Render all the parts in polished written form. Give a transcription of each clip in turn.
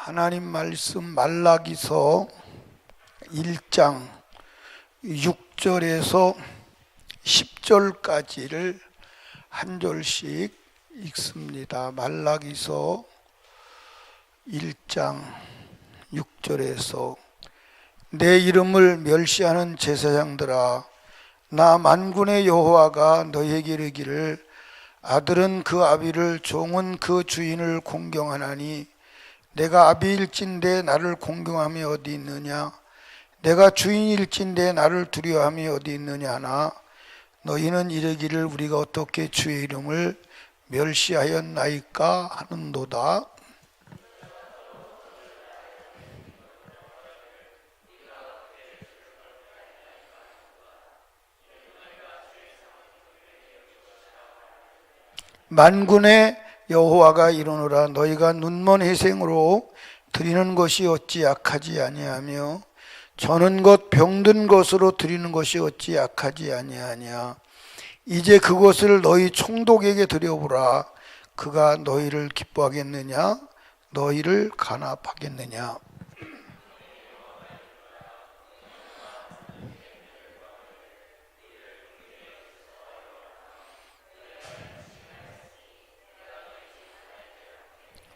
하나님 말씀 말라기서 1장 6절에서 10절까지를 한 절씩 읽습니다. 말라기서 1장 6절에서 내 이름을 멸시하는 제사장들아, 나 만군의 여호와가 너희에게 이르기를 아들은 그 아비를, 종은 그 주인을 공경하나니 내가 아비일진데 나를 공경함이 어디 있느냐? 내가 주인일진데 나를 두려워함이 어디 있느냐 하나 너희는 이르기를 우리가 어떻게 주의 이름을 멸시하였나이까 하는도다. 만군의 여호와가 이르노라, 너희가 눈먼 회생으로 드리는 것이 어찌 약하지 아니하며 저는 것 병든 것으로 드리는 것이 어찌 약하지 아니하냐. 이제 그것을 너희 총독에게 드려보라. 그가 너희를 기뻐하겠느냐 너희를 간합하겠느냐.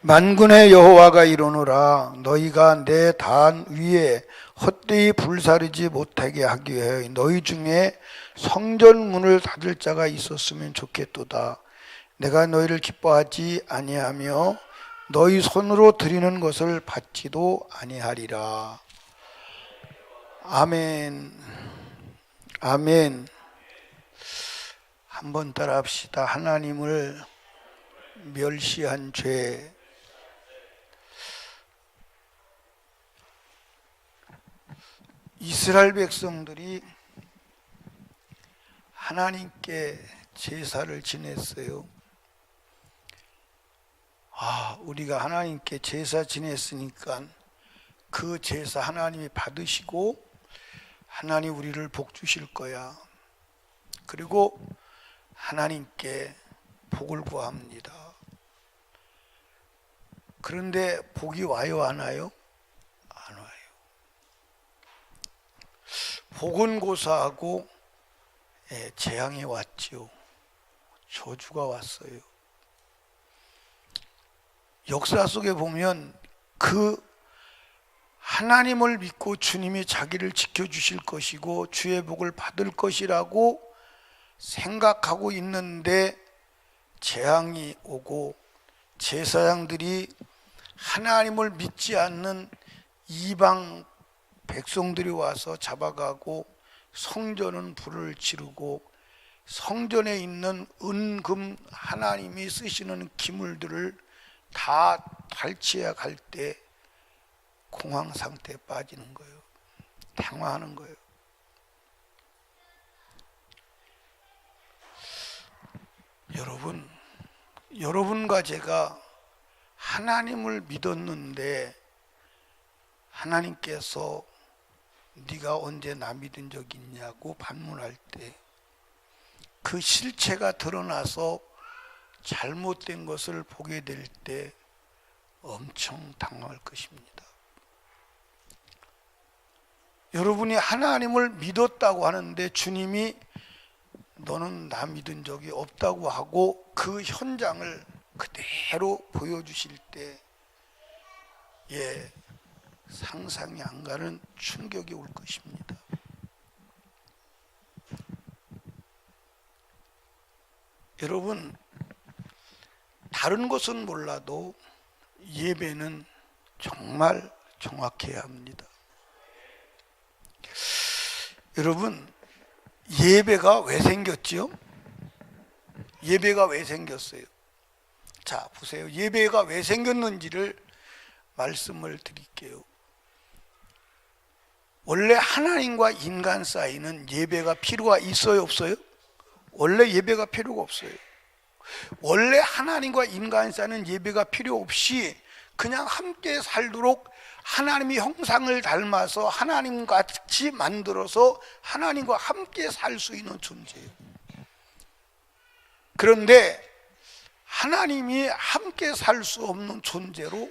만군의 여호와가 이르노라, 너희가 내 단 위에 헛되이 불사르지 못하게 하기 위하여 너희 중에 성전 문을 닫을 자가 있었으면 좋겠도다. 내가 너희를 기뻐하지 아니하며 너희 손으로 드리는 것을 받지도 아니하리라. 아멘. 아멘. 한번 따라 합시다. 하나님을 멸시한 죄. 이스라엘 백성들이 하나님께 제사를 지냈어요. 우리가 하나님께 제사 지냈으니까 그 제사 하나님이 받으시고 하나님 우리를 복 주실 거야. 그리고 하나님께 복을 구합니다. 그런데 복이 와요, 안 와요? 안 와요. 복은 고사하고 재앙이 왔지요. 저주가 왔어요. 역사 속에 보면 그 하나님을 믿고 주님이 자기를 지켜주실 것이고 주의 복을 받을 것이라고 생각하고 있는데 재앙이 오고 제사장들이 하나님을 믿지 않는 이방 백성들이 와서 잡아가고 성전은 불을 지르고 성전에 있는 은금 하나님이 쓰시는 기물들을 다 탈취해 갈 때 공황 상태에 빠지는 거예요. 당황하는 거예요. 여러분과 제가 하나님을 믿었는데 하나님께서 네가 언제 나 믿은 적 있냐고 반문할 때 그 실체가 드러나서 잘못된 것을 보게 될 때 엄청 당황할 것입니다. 여러분이 하나님을 믿었다고 하는데 주님이 너는 나 믿은 적이 없다고 하고 그 현장을 그대로 보여주실 때 상상이 안 가는 충격이 올 것입니다. 여러분, 다른 것은 몰라도 예배는 정말 정확해야 합니다. 여러분, 예배가 왜 생겼지요? 예배가 왜 생겼어요? 자, 보세요. 예배가 왜 생겼는지를 말씀을 드릴게요. 원래 하나님과 인간 사이는 예배가 필요가 있어요, 없어요? 원래 예배가 필요가 없어요. 원래 하나님과 인간 사이는 예배가 필요 없이 그냥 함께 살도록 하나님의 형상을 닮아서 하나님같이 만들어서 하나님과 함께 살 수 있는 존재예요. 그런데 하나님이 함께 살 수 없는 존재로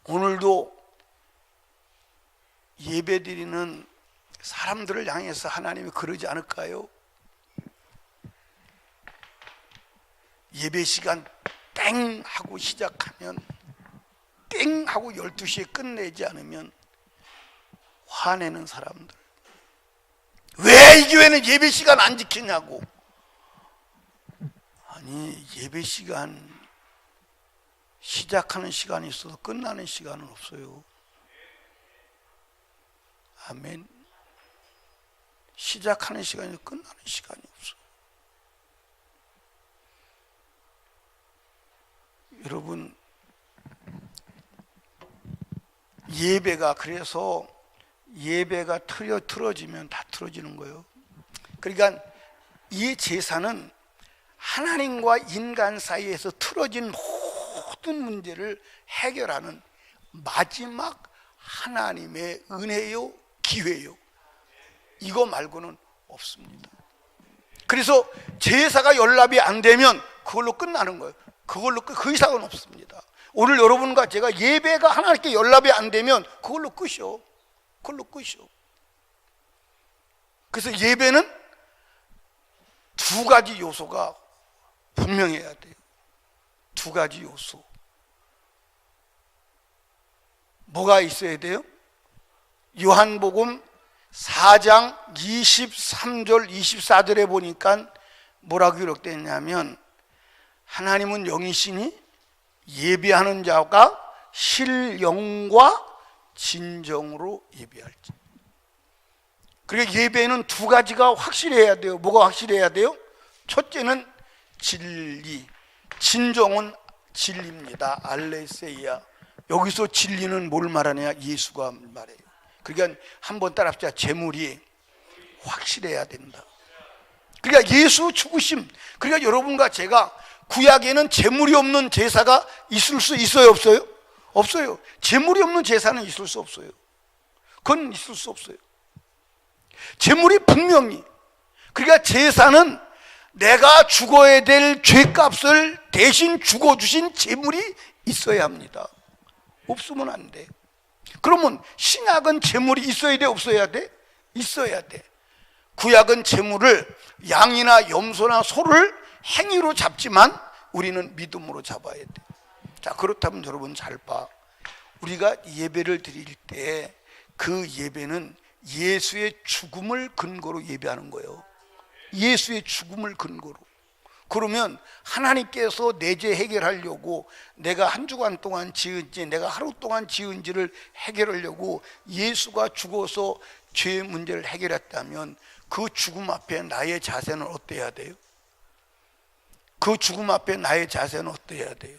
오늘도 예배드리는 사람들을 향해서 하나님이 그러지 않을까요? 예배 시간 땡 하고 시작하면 땡 하고 12시에 끝내지 않으면 화내는 사람들, 왜 이 교회는 예배 시간 안 지키냐고. 아니, 예배 시간 시작하는 시간이 있어도 끝나는 시간은 없어요. 아멘. 시작하는 시간이 끝나는 시간이 없어. 여러분, 예배가, 그래서 예배가 틀어지면 다 틀어지는 거예요. 그러니까 이 제사는 하나님과 인간 사이에서 틀어진 모든 문제를 해결하는 마지막 하나님의 은혜요, 기회요. 이거 말고는 없습니다. 그래서 제사가 연락이 안 되면 그걸로 끝나는 거예요. 그 이상은 없습니다. 오늘 여러분과 제가 예배가 하나님께 연락이 안 되면 그걸로 끝이요. 그걸로 끝이요. 그래서 예배는 두 가지 요소가 분명해야 돼요. 두 가지 요소. 뭐가 있어야 돼요? 요한복음 4장 23절 24절에 보니까 뭐라고 기록되냐면, 하나님은 영이시니 예배하는 자가 실영과 진정으로 예배할지. 그러니까 예배는 두 가지가 확실해야 돼요. 뭐가 확실해야 돼요? 첫째는 진리, 진정은 진리입니다. 알레세이아. 여기서 진리는 뭘 말하냐? 예수가 말해요. 그러니까 한번 따라합시다. 제물이 확실해야 된다. 그러니까 예수 죽으심. 그러니까 여러분과 제가 구약에는 제물이 없는 제사가 있을 수 있어요, 없어요? 없어요. 제물이 없는 제사는 있을 수 없어요. 그건 있을 수 없어요. 제물이 분명히, 그러니까 제사는 내가 죽어야 될 죄값을 대신 죽어주신 제물이 있어야 합니다. 없으면 안 돼. 그러면 신약은 제물이 있어야 돼, 없어야 돼? 있어야 돼. 구약은 제물을 양이나 염소나 소를 행위로 잡지만 우리는 믿음으로 잡아야 돼. 자, 그렇다면 여러분 잘 봐. 우리가 예배를 드릴 때 그 예배는 예수의 죽음을 근거로 예배하는 거예요. 예수의 죽음을 근거로. 그러면 하나님께서 내 죄 해결하려고, 내가 한 주간 동안 지은 죄, 내가 하루 동안 지은 죄를 해결하려고 예수가 죽어서 죄의 문제를 해결했다면 그 죽음 앞에 나의 자세는 어때야 돼요? 그 죽음 앞에 나의 자세는 어때야 돼요?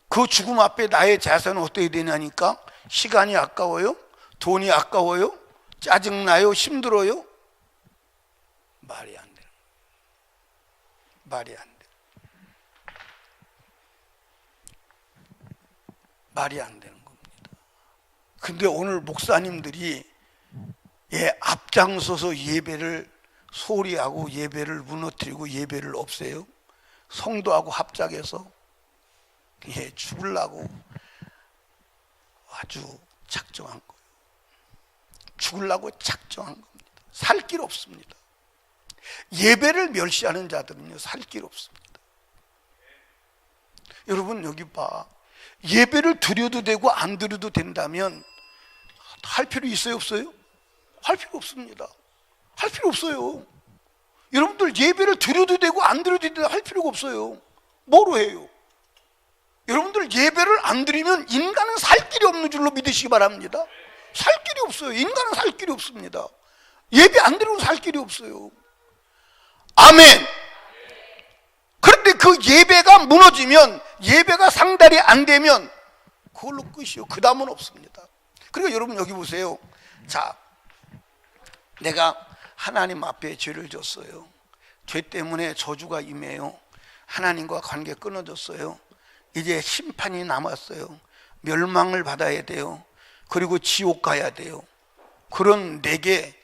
그 죽음 앞에 나의 자세는 어떻게 되냐니까? 시간이 아까워요? 돈이 아까워요? 짜증나요? 힘들어요? 말이 안 돼요. 말이 안 돼요. 말이 안 되는 겁니다. 근데 오늘 목사님들이 앞장서서 예배를 소홀히 하고 예배를 무너뜨리고 예배를 없애요. 성도하고 합작해서 죽으려고 아주 작정한 거예요. 죽으려고 작정한 겁니다. 살 길 없습니다. 예배를 멸시하는 자들은요, 살 길 없습니다. 여러분 여기 봐. 예배를 드려도 되고 안 드려도 된다면 할 필요 있어요, 없어요? 할 필요 없습니다. 할 필요 없어요. 여러분들 예배를 드려도 되고 안 드려도 되고 할 필요가 없어요. 뭐로 해요? 여러분들 예배를 안 드리면 인간은 살 길이 없는 줄로 믿으시기 바랍니다. 살 길이 없어요. 인간은 살 길이 없습니다. 예배 안 드리면 살 길이 없어요. 아멘. 그런데 그 예배가 무너지면, 예배가 상달이 안 되면 그걸로 끝이요. 그 다음은 없습니다. 그러니까 여러분 여기 보세요. 자, 내가 하나님 앞에 죄를 졌어요. 죄 때문에 저주가 임해요. 하나님과 관계 끊어졌어요. 이제 심판이 남았어요. 멸망을 받아야 돼요. 그리고 지옥 가야 돼요. 그런 내게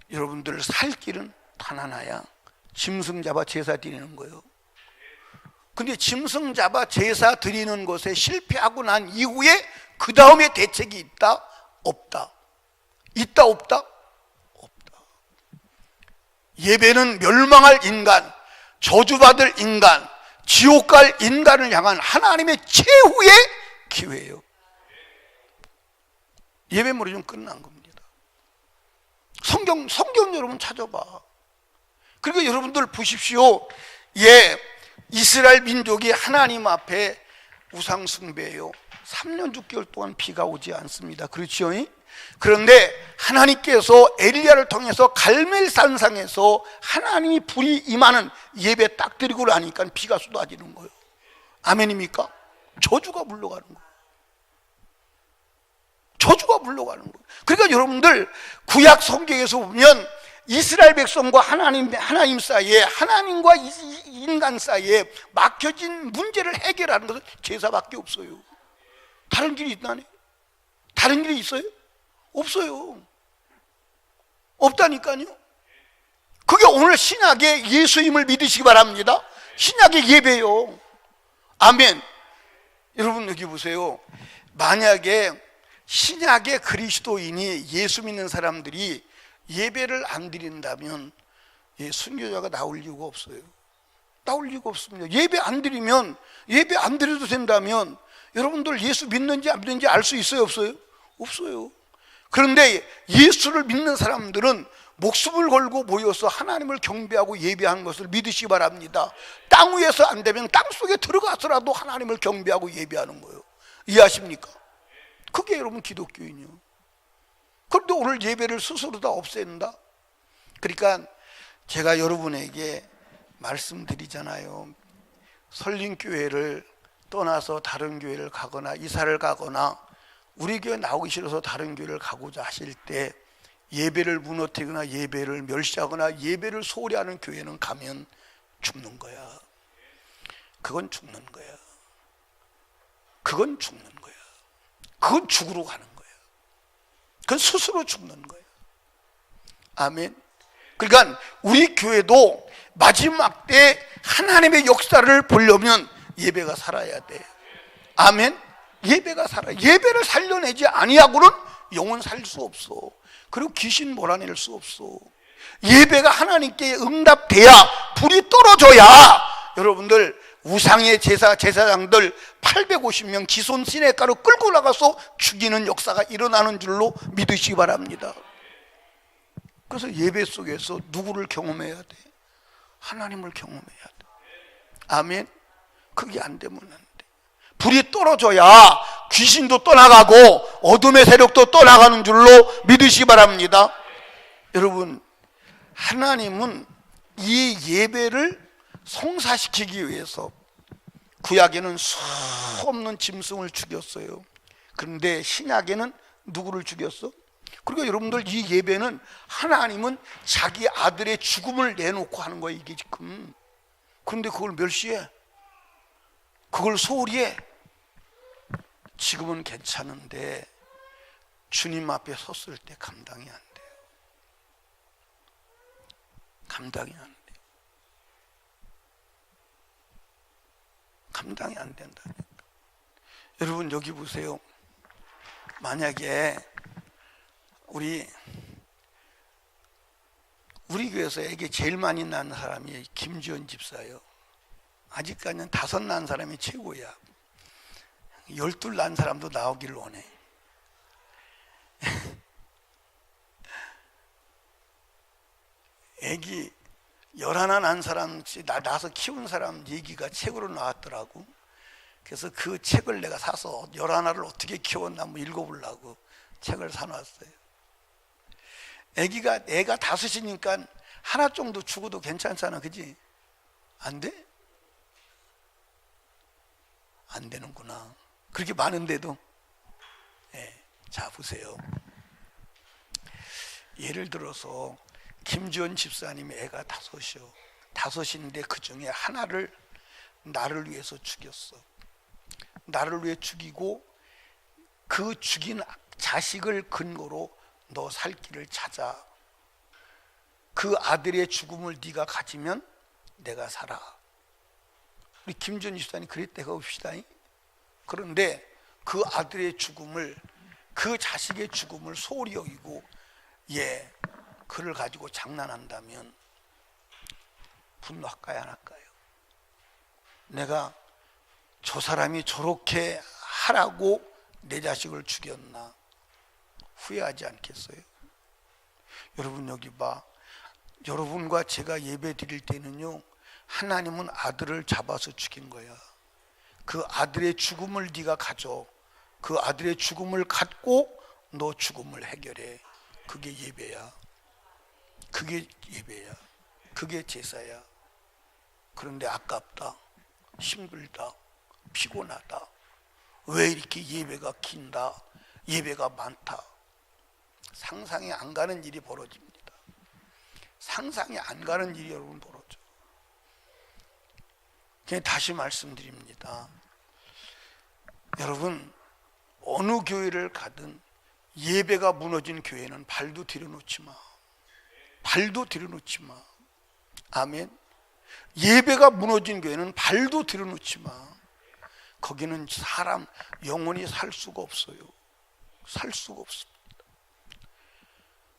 여러분들 살 길은 단 하나야. 짐승 잡아 제사 드리는 거예요. 근데 짐승 잡아 제사 드리는 것에 실패하고 난 이후에 그 다음에 대책이 있다? 없다. 있다 없다? 없다. 예배는 멸망할 인간, 저주받을 인간, 지옥 갈 인간을 향한 하나님의 최후의 기회예요. 예배물이 좀 끝난 겁니다. 성경 여러분 찾아봐. 그러니까 여러분들 보십시오. 이스라엘 민족이 하나님 앞에 우상 숭배해요. 3년 6개월 동안 비가 오지 않습니다. 그렇죠? 그런데 하나님께서 엘리야를 통해서 갈멜산상에서 하나님이 불이 임하는 예배 딱 드리고 나니까 비가 쏟아지는 거예요. 아멘입니까? 저주가 물러가는 거예요. 저주가 물러가는 거예요. 그러니까 여러분들 구약 성경에서 보면 이스라엘 백성과 하나님 사이에, 하나님과 인간 사이에 막혀진 문제를 해결하는 것은 제사밖에 없어요. 다른 길이 있나요? 다른 길이 있어요? 없어요. 없다니까요. 그게 오늘 신약의 예수임을 믿으시기 바랍니다. 신약의 예배요. 아멘. 여러분 여기 보세요. 만약에 신약의 그리스도인이 예수 믿는 사람들이 예배를 안 드린다면 순교자가 나올 이유가 없어요. 나올 이유가 없습니다. 예배 안 드리면, 예배 안 드려도 된다면 여러분들 예수 믿는지 안 믿는지 알 수 있어요 없어요? 없어요. 그런데 예수를 믿는 사람들은 목숨을 걸고 모여서 하나님을 경배하고 예배하는 것을 믿으시기 바랍니다. 땅 위에서 안 되면 땅 속에 들어가서라도 하나님을 경배하고 예배하는 거예요. 이해하십니까? 그게 여러분 기독교인이요. 그런데 오늘 예배를 스스로 다 없앤다? 그러니까 제가 여러분에게 말씀드리잖아요. 설린교회를 떠나서 다른 교회를 가거나 이사를 가거나 우리 교회 나오기 싫어서 다른 교회를 가고자 하실 때 예배를 무너뜨리거나 예배를 멸시하거나 예배를 소홀히 하는 교회는 가면 죽는 거야. 그건 죽는 거야. 그건 죽는 거야. 그건 죽으러 가는 거야. 그건 스스로 죽는 거야. 아멘. 그러니까 우리 교회도 마지막 때 하나님의 역사를 보려면 예배가 살아야 돼. 아멘. 예배가 살아. 예배를 살려내지 아니하고는 영혼 살 수 없어. 그리고 귀신 몰아낼 수 없어. 예배가 하나님께 응답돼야, 불이 떨어져야 여러분들 우상의 제사장들 850명 지손 시내가로 끌고 나가서 죽이는 역사가 일어나는 줄로 믿으시기 바랍니다. 그래서 예배 속에서 누구를 경험해야 돼? 하나님을 경험해야 돼. 아멘. 그게 안 되면 안 돼. 불이 떨어져야 귀신도 떠나가고 어둠의 세력도 떠나가는 줄로 믿으시기 바랍니다. 여러분, 하나님은 이 예배를 성사시키기 위해서 구약에는 수 없는 짐승을 죽였어요. 그런데 신약에는 누구를 죽였어? 그러니까 여러분들 이 예배는 하나님은 자기 아들의 죽음을 내놓고 하는 거예요, 이게 지금. 그런데 그걸 멸시해. 그걸 소홀히 해. 지금은 괜찮은데 주님 앞에 섰을 때 감당이 안 돼요. 감당이 안 돼요. 감당이 안 된다니까. 여러분 여기 보세요. 만약에 우리 교회에서 애기 제일 많이 낳은 사람이 김지원 집사예요. 아직까지는 5 낳은 사람이 최고야. 12 낳은 사람도 나오기를 원해. 애기 11 낳은 사람, 낳아서 키운 사람 얘기가 책으로 나왔더라고. 그래서 그 책을 내가 사서 11을 어떻게 키웠나 한번 읽어보려고 책을 사놨어요. 애가 5이니까 하나 정도 죽어도 괜찮잖아, 그지? 안 돼? 안 되는구나. 그렇게 많은데도. 자 보세요. 예를 들어서 김지원 집사님의 애가 5이요. 5인데 그 중에 하나를 나를 위해서 죽였어. 나를 위해 죽이고 그 죽인 자식을 근거로 너 살 길을 찾아. 그 아들의 죽음을 네가 가지면 내가 살아. 우리 김준희 집사님 그랬다가 봅시다. 그런데 그 아들의 죽음을, 그 자식의 죽음을 소홀히 여기고 그를 가지고 장난한다면 분노할까요, 안 할까요? 내가 저 사람이 저렇게 하라고 내 자식을 죽였나 후회하지 않겠어요? 여러분, 여기 봐. 여러분과 제가 예배 드릴 때는요, 하나님은 아들을 잡아서 죽인 거야. 그 아들의 죽음을 네가 가져. 그 아들의 죽음을 갖고 너 죽음을 해결해. 그게 예배야. 그게 예배야. 그게 제사야. 그런데 아깝다, 힘들다, 피곤하다, 왜 이렇게 예배가 긴다, 예배가 많다. 상상이 안 가는 일이 벌어집니다. 상상이 안 가는 일이 여러분 벌어져. 그냥 다시 말씀드립니다. 여러분, 어느 교회를 가든 예배가 무너진 교회는 발도 들여놓지 마. 발도 들여놓지 마. 아멘. 예배가 무너진 교회는 발도 들여놓지 마. 거기는 사람 영혼이 살 수가 없어요. 살 수가 없습니다.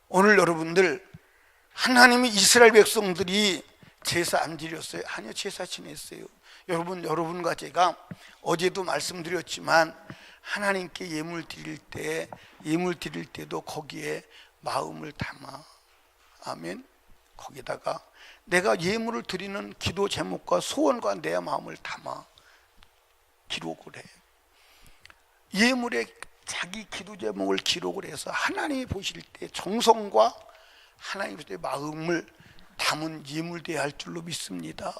오늘 여러분들, 하나님이 이스라엘 백성들이 제사 안 드렸어요? 아니요, 제사 지냈어요. 여러분과 제가 어제도 말씀드렸지만 하나님께 예물 드릴 때도 거기에 마음을 담아. 아멘. 거기다가 내가 예물을 드리는 기도 제목과 소원과 내 마음을 담아 기록을 해. 예물에 자기 기도 제목을 기록을 해서 하나님이 보실 때 정성과 하나님의 마음을 담은 예물 되어야 할 줄로 믿습니다.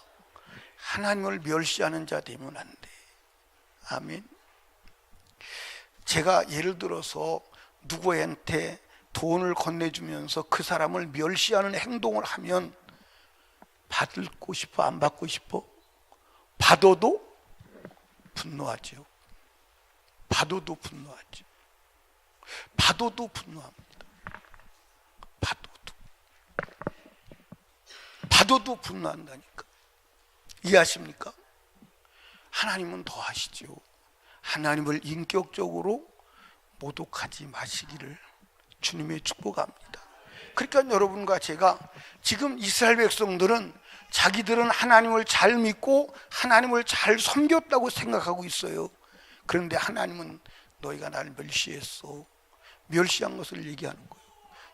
하나님을 멸시하는 자 되면 안 돼. 아멘. 제가 예를 들어서 누구한테 돈을 건네주면서 그 사람을 멸시하는 행동을 하면 받고 싶어, 안 받고 싶어? 받아도 분노하죠. 받아도 분노하죠. 받아도 분노합니다. 받아도 분노한다니까. 이해하십니까? 하나님은 더 하시죠. 하나님을 인격적으로 모독하지 마시기를 주님의 축복합니다. 그러니까 여러분과 제가 지금 이스라엘 백성들은 자기들은 하나님을 잘 믿고 하나님을 잘 섬겼다고 생각하고 있어요. 그런데 하나님은 너희가 나를 멸시했어. 멸시한 것을 얘기하는 거예요.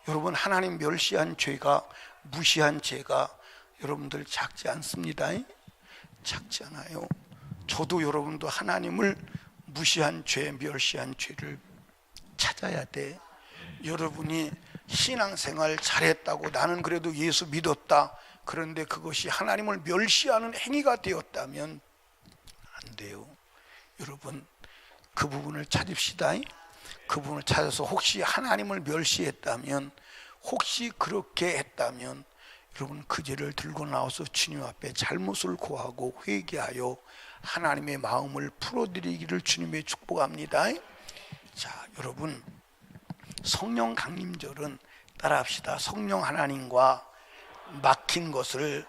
여러분, 하나님 멸시한 죄가, 무시한 죄가 여러분들 작지 않습니다. 작지 않아요. 저도 여러분도 하나님을 무시한 죄, 멸시한 죄를 찾아야 돼. 여러분이 신앙생활 잘했다고, 나는 그래도 예수 믿었다, 그런데 그것이 하나님을 멸시하는 행위가 되었다면 안 돼요. 여러분, 그 부분을 찾읍시다. 그 부분을 찾아서 혹시 하나님을 멸시했다면, 혹시 그렇게 했다면 여러분 그 죄를 들고 나와서 주님 앞에 잘못을 고하고 회개하여 하나님의 마음을 풀어드리기를 주님의 축복합니다. 자, 여러분, 성령 강림절은 따라합시다. 성령 하나님과 막힌 것을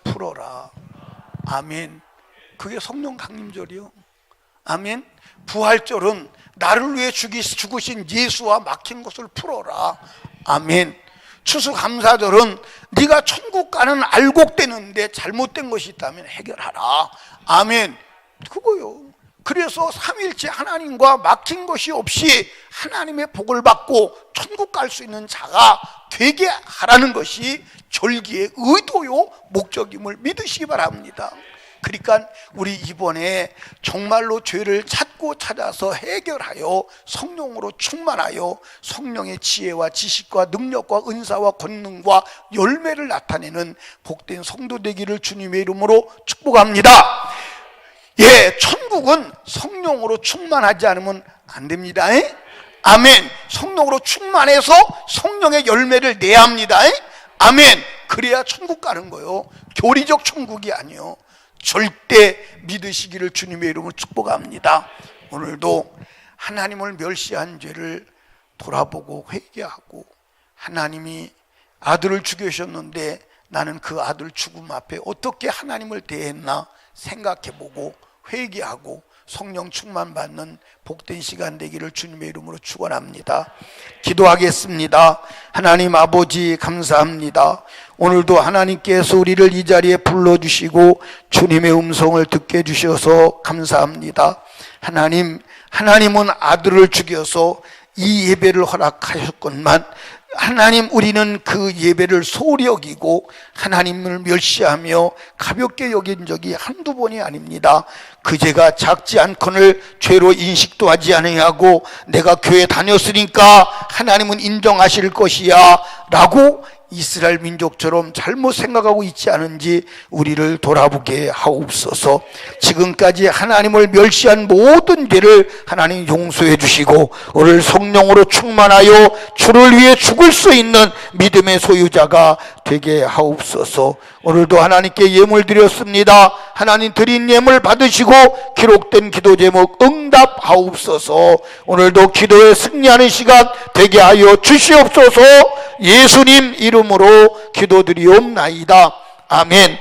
풀어라. 아멘. 그게 성령 강림절이요. 아멘. 부활절은 나를 위해 죽으신 예수와 막힌 것을 풀어라. 아멘. 추수감사절은 네가 천국 가는 알곡되는데 잘못된 것이 있다면 해결하라. 아멘. 그거요. 그래서 삼일째 하나님과 막힌 것이 없이 하나님의 복을 받고 천국 갈 수 있는 자가 되게 하라는 것이 절기의 의도요, 목적임을 믿으시기 바랍니다. 그러니까 우리 이번에 정말로 죄를 찾고 찾아서 해결하여 성령으로 충만하여 성령의 지혜와 지식과 능력과 은사와 권능과 열매를 나타내는 복된 성도 되기를 주님의 이름으로 축복합니다. 예, 천국은 성령으로 충만하지 않으면 안 됩니다. 아멘. 성령으로 충만해서 성령의 열매를 내야 합니다. 아멘. 그래야 천국 가는 거요. 교리적 천국이 아니요. 절대 믿으시기를 주님의 이름으로 축복합니다. 오늘도 하나님을 멸시한 죄를 돌아보고 회개하고, 하나님이 아들을 죽이셨는데 나는 그 아들 죽음 앞에 어떻게 하나님을 대했나 생각해보고 회개하고 성령 충만 받는 복된 시간 되기를 주님의 이름으로 축원합니다. 기도하겠습니다. 하나님 아버지 감사합니다. 오늘도 하나님께서 우리를 이 자리에 불러주시고 주님의 음성을 듣게 해주셔서 감사합니다. 하나님은 아들을 죽여서 이 예배를 허락하셨건만 하나님, 우리는 그 예배를 소홀히 여기고 하나님을 멸시하며 가볍게 여긴 적이 한두 번이 아닙니다. 그 죄가 작지 않거늘 죄로 인식도 하지 아니하고 내가 교회 다녔으니까 하나님은 인정하실 것이야 라고 이스라엘 민족처럼 잘못 생각하고 있지 않은지 우리를 돌아보게 하옵소서. 지금까지 하나님을 멸시한 모든 죄를 하나님 용서해 주시고 오늘 성령으로 충만하여 주를 위해 죽을 수 있는 믿음의 소유자가 되게 하옵소서. 오늘도 하나님께 예물 드렸습니다. 하나님 드린 예물 받으시고 기록된 기도 제목 응답하옵소서. 오늘도 기도에 승리하는 시간 되게 하여 주시옵소서. 예수님 이름으로 기도드리옵나이다. 아멘.